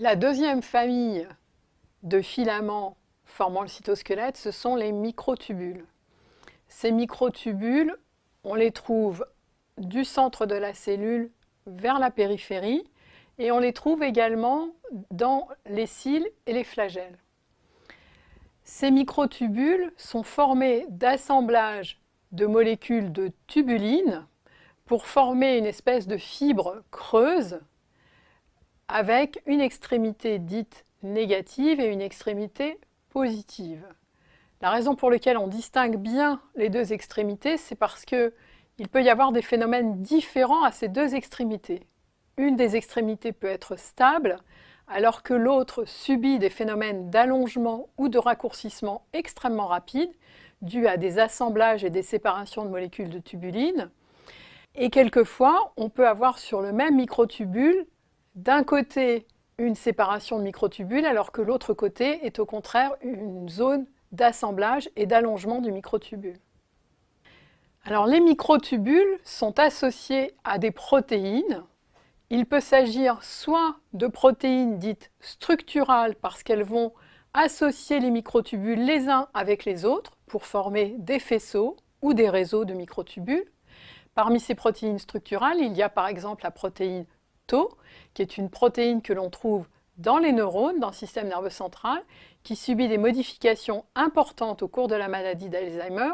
La deuxième famille de filaments formant le cytosquelette, ce sont les microtubules. Ces microtubules, on les trouve du centre de la cellule vers la périphérie et on les trouve également dans les cils et les flagelles. Ces microtubules sont formés d'assemblages de molécules de tubuline pour former une espèce de fibre creuse avec une extrémité dite négative et une extrémité positive. La raison pour laquelle on distingue bien les deux extrémités, c'est parce qu'il peut y avoir des phénomènes différents à ces deux extrémités. Une des extrémités peut être stable, alors que l'autre subit des phénomènes d'allongement ou de raccourcissement extrêmement rapides, dus à des assemblages et des séparations de molécules de tubuline. Et quelquefois, on peut avoir sur le même microtubule, d'un côté une séparation de microtubules, alors que l'autre côté est au contraire une zone d'assemblage et d'allongement du microtubule. Alors les microtubules sont associés à des protéines. Il peut s'agir soit de protéines dites structurales parce qu'elles vont associer les microtubules les uns avec les autres pour former des faisceaux ou des réseaux de microtubules. Parmi ces protéines structurales, il y a par exemple la protéine Tau, qui est une protéine que l'on trouve dans les neurones, dans le système nerveux central, qui subit des modifications importantes au cours de la maladie d'Alzheimer.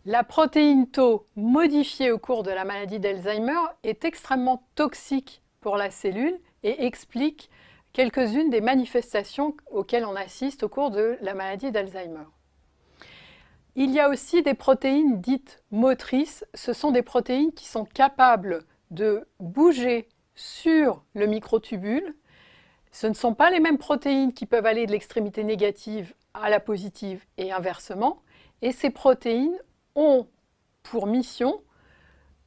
La protéine Tau modifiée au cours de la maladie d'Alzheimer est extrêmement toxique pour la cellule et explique quelques-unes des manifestations auxquelles on assiste au cours de la maladie d'Alzheimer. Il y a aussi des protéines dites motrices. Ce sont des protéines qui sont capables de bouger sur le microtubule. Ce ne sont pas les mêmes protéines qui peuvent aller de l'extrémité négative à la positive et inversement. Et ces protéines ont pour mission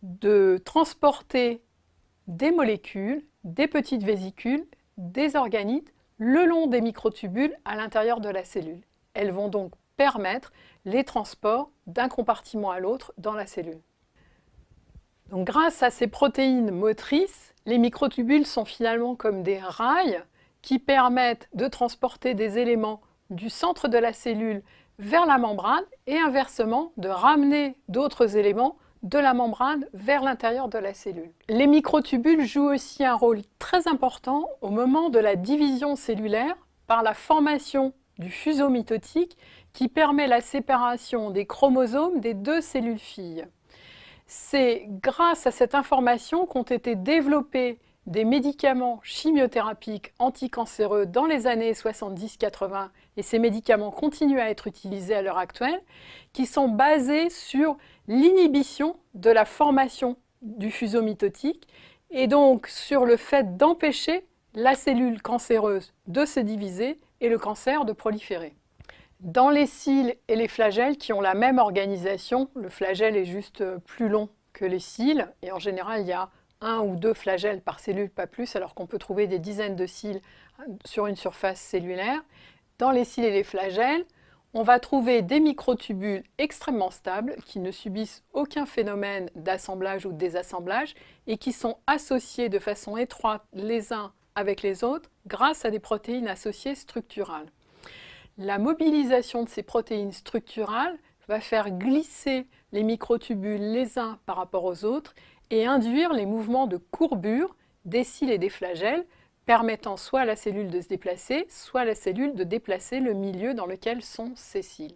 de transporter des molécules, des petites vésicules, des organites le long des microtubules à l'intérieur de la cellule. Elles vont donc permettre les transports d'un compartiment à l'autre dans la cellule. Donc, grâce à ces protéines motrices, les microtubules sont finalement comme des rails qui permettent de transporter des éléments du centre de la cellule vers la membrane et inversement de ramener d'autres éléments de la membrane vers l'intérieur de la cellule. Les microtubules jouent aussi un rôle très important au moment de la division cellulaire par la formation du fuseau mitotique qui permet la séparation des chromosomes des deux cellules filles. C'est grâce à cette information qu'ont été développés des médicaments chimiothérapiques anticancéreux dans les années 70-80, et ces médicaments continuent à être utilisés à l'heure actuelle, qui sont basés sur l'inhibition de la formation du fuseau mitotique et donc sur le fait d'empêcher la cellule cancéreuse de se diviser et le cancer de proliférer. Dans les cils et les flagelles qui ont la même organisation, le flagelle est juste plus long que les cils et en général il y a 1 ou 2 flagelles par cellule, pas plus, alors qu'on peut trouver des dizaines de cils sur une surface cellulaire. Dans les cils et les flagelles, on va trouver des microtubules extrêmement stables qui ne subissent aucun phénomène d'assemblage ou de désassemblage et qui sont associés de façon étroite les uns avec les autres grâce à des protéines associées structurales. La mobilisation de ces protéines structurales va faire glisser les microtubules les uns par rapport aux autres et induire les mouvements de courbure des cils et des flagelles, permettant soit à la cellule de se déplacer, soit à la cellule de déplacer le milieu dans lequel sont ces cils.